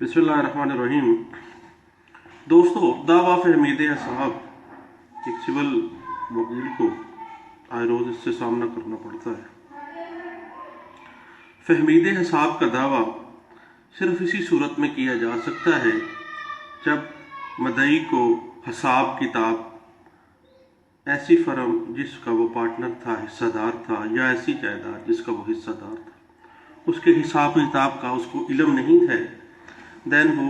बिस्मिल्लाहिर्रहमानिर्रहीम। दोस्तों, दावा फहमीद साहब एक सिविल वकील को आए रोज इससे सामना करना पड़ता है। फहमीद हिसाब का दावा सिर्फ इसी सूरत में किया जा सकता है जब मदई को हिसाब किताब ऐसी फर्म जिसका वो पार्टनर था, हिस्सेदार था, या ऐसी जायदाद जिसका वो हिस्सेदार था, उसके हिसाब किताब का उसको इल्म नहीं है, देन वो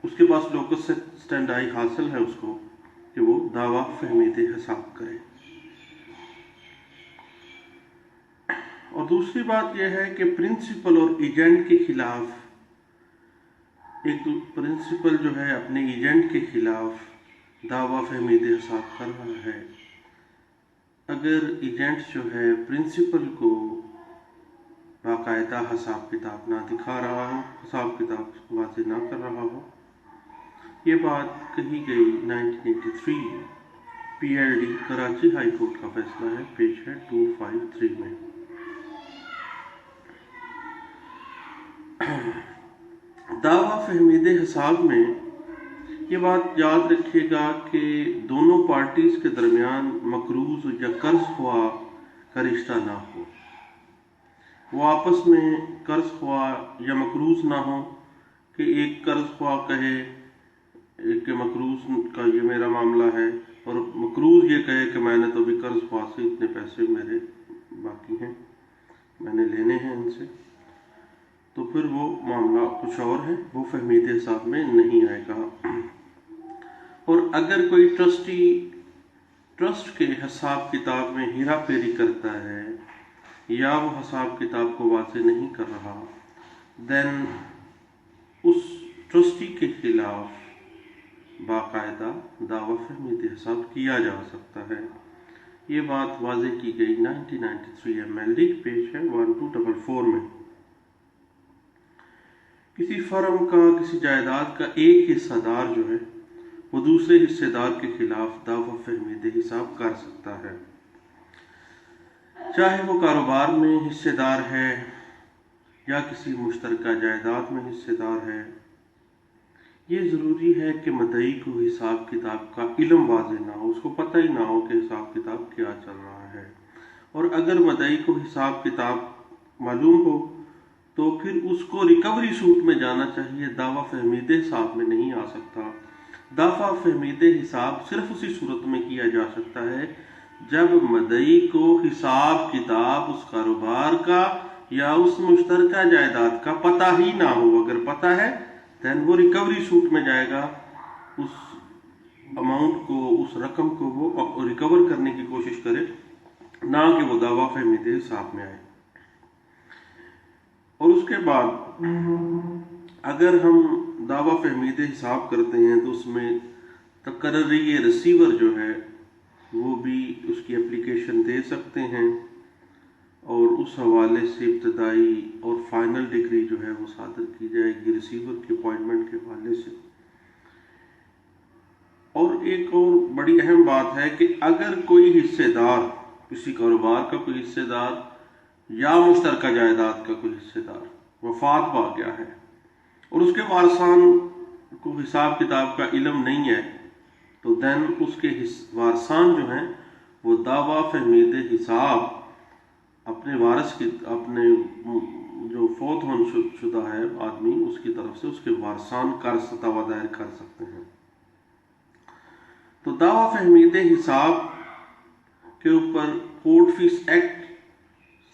उसके पास लोकस स्टैंडाई हासिल है उसको कि वो दावा फहमीद हिसाब करे। और दूसरी बात यह है कि प्रिंसिपल और एजेंट के खिलाफ, एक प्रिंसिपल जो है अपने एजेंट के खिलाफ दावा फहमीद हिसाब कर रहा है। अगर एजेंट जो है प्रिंसिपल को बाकायदा हिसाब किताब ना दिखा रहा हो, हिसाब किताब वाज़ेह ना कर रहा हो, ये बात कही गई 1983 PLD कराची हाई कोर्ट का फैसला है, पेश है 253 में। दावा फहमीद हिसाब में ये बात याद रखिएगा कि दोनों पार्टीज के दरमियान मकरूज या कर्ज हुआ का रिश्ता ना हो, वो आपस में कर्ज हुआ या मकरूज ना हो कि एक कर्ज हुआ कहे कि मकरूज का ये मेरा मामला है और मकरूज ये कहे कि मैंने तो भी कर्ज हुआ से इतने पैसे मेरे बाकी हैं, मैंने लेने हैं इनसे, तो फिर वो मामला कुछ और है, वो फहमीद हिसाब में नहीं आएगा। और अगर कोई ट्रस्टी ट्रस्ट के हिसाब किताब में हेरा फेरी करता है या वो हिसाब किताब को वाज़ेह नहीं कर रहा, देन उस ट्रस्टी के खिलाफ बाकायदा दावा फहमीद हिसाब किया जा सकता है। ये बात वाज़ेह की गई 1993 MLD पेश है 1244 में। किसी फर्म का, किसी जायदाद का एक हिस्सेदार जो है वो दूसरे हिस्सेदार के खिलाफ दावा फहमीद हिसाब कर सकता है, चाहे वो कारोबार में हिस्सेदार है या किसी मुश्तरका जायदाद में हिस्सेदार है। ये ज़रूरी है कि मदई को हिसाब किताब का इल्म वाज़ेह ना हो, उसको पता ही ना हो कि हिसाब किताब क्या चल रहा है। और अगर मदई को हिसाब किताब मालूम हो तो फिर उसको रिकवरी सूट में जाना चाहिए, दावा फहमीद हिसाब में नहीं आ सकता। दावा फहमीद हिसाब सिर्फ उसी सूरत में किया जा सकता है जब मदई को हिसाब किताब उस कारोबार का या उस मुश्तरका जायदाद का पता ही ना हो। अगर पता है देन वो रिकवरी सूट में जाएगा, उस अमाउंट को, उस रकम को वो रिकवर करने की कोशिश करे, ना कि वो दावा फहमीद हिसाब में आए। और उसके बाद अगर हम दावा फहमीद हिसाब करते हैं तो उसमें तकर्री रिसीवर जो है वो भी उसकी एप्लीकेशन दे सकते हैं और उस हवाले से इब्तदाई और फाइनल डिग्री जो है वो सादर की जाएगी रिसीवर के अपॉइंटमेंट के हवाले से। और एक और बड़ी अहम बात है कि अगर कोई हिस्सेदार, किसी कारोबार का कोई हिस्सेदार या मुश्तरका जायदाद का कोई हिस्सेदार वफात पा गया है और उसके वारसान को हिसाब किताब का इल्म नहीं है, तो देन उसके वारसान जो हैं वो दावा फहमीद हिसाब अपने वारिस की, अपने जो फौत होने शुदा है आदमी, उसकी तरफ से उसके वारसान दावा दायर कर सकते हैं। तो दावा फहमीद हिसाब के ऊपर court fees act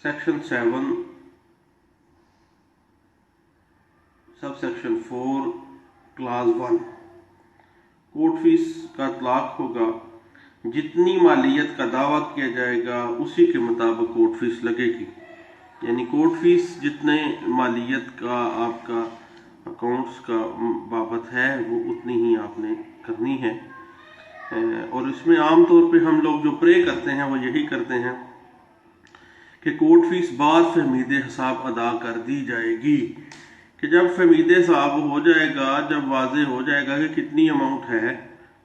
section 7 sub section 4 class 1 court fees का इतलाक होगा। जितनी मालियत का दावा किया जाएगा उसी के मुताबिक कोर्ट फीस लगेगी, यानी कोर्ट फीस जितने मालियत का आपका अकाउंट्स का बाबत है वो उतनी ही आपने करनी है। और इसमें आम तौर पे हम लोग जो प्रे करते हैं वो यही करते हैं कि कोर्ट फीस बाद फहमीद हिसाब अदा कर दी जाएगी, कि जब फहमीद हिसाब हो जाएगा, जब वाज़ेह हो जाएगा कि कितनी अमाउंट है,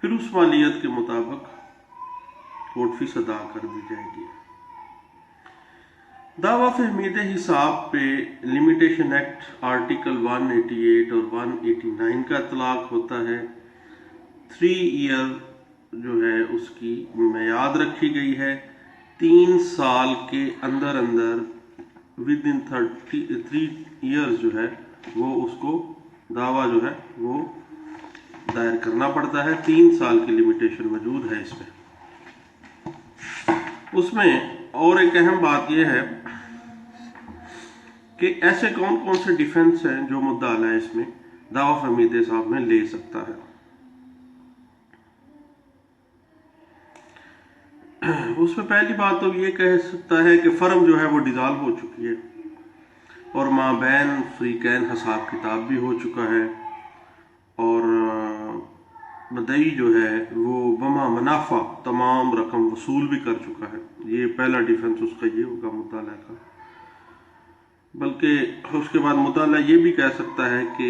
फिर उस मालियत के मुताबिक कोर्ट फीस अदा कर दी जाएगी। दावा फहमीद हिसाब पे लिमिटेशन एक्ट आर्टिकल 188 और 189 का इतलाक होता है। 3 ईयर जो है उसकी मियाद रखी गई है। 3 साल के अंदर अंदर विद इन 3 ईयर्स जो है वो उसको दावा जो है वो दायर करना पड़ता है। 3 साल की लिमिटेशन मौजूद है इसमें। उसमें और एक अहम बात यह है कि ऐसे कौन कौन से डिफेंस हैं जो मुद्दा अला इसमें दावा फहमीद साहब में ले सकता है। उसमें पहली बात तो ये कह सकता है कि फर्म जो है वो डिसॉल्व हो चुकी है और माबैन फ्रीकैन हिसाब किताब भी हो चुका है और मदई जो है वो बमा मुनाफा तमाम रकम वसूल भी कर चुका है। ये पहला डिफेंस उसका ये होगा मुद्दा का। बल्कि उसके बाद मुद्दा ये भी कह सकता है कि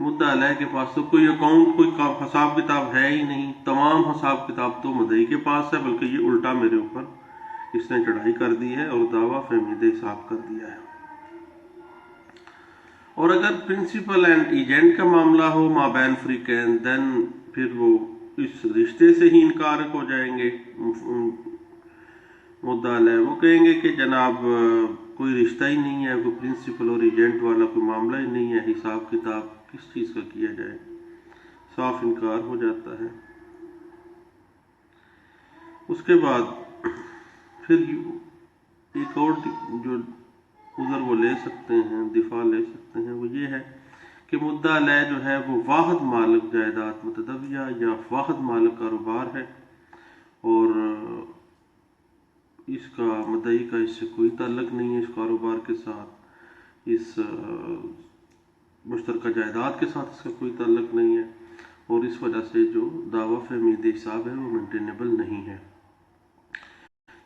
मुद्दा के पास तो कोई अकाउंट कोई हिसाब किताब है ही नहीं, तमाम हिसाब किताब तो मदई के पास है, बल्कि ये उल्टा मेरे ऊपर इसने चढ़ाई कर दी है और दावा फहमीद हिसाब कर दिया है। और अगर प्रिंसिपल एंड एजेंट का मामला हो माबैन फ्रीकैन, देन फिर वो इस रिश्ते से ही इनकार हो जाएंगे। मुद्दा है वो कहेंगे कि जनाब कोई रिश्ता ही नहीं है, कोई प्रिंसिपल और एजेंट वाला कोई मामला ही नहीं है, हिसाब किताब किस चीज़ का किया जाए, साफ इनकार हो जाता है। उसके बाद फिर एक और जो उधर वो ले सकते हैं, दिफा ले सकते हैं, वो ये है कि मुद्दा लय जो है वो वाहद मालिक जायदाद मुतदविया या वाहद मालिक कारोबार है और इसका मदई का इससे कोई ताल्लुक नहीं है, इस कारोबार के साथ, इस मुश्तरका जायदाद के साथ इसका कोई ताल्लुक नहीं है और इस वजह से जो दावा फहमीद हिसाब है वो मेंटेनेबल नहीं है।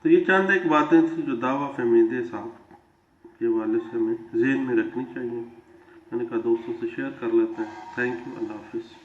तो ये चंद एक बातें थी जो दावा फहमीद हिसाब के हवाले से हमें ज़हन में रखनी चाहिए। मैंने कहा दोस्तों से शेयर कर लेते हैं। Thank you. अल्लाह हाफिज़।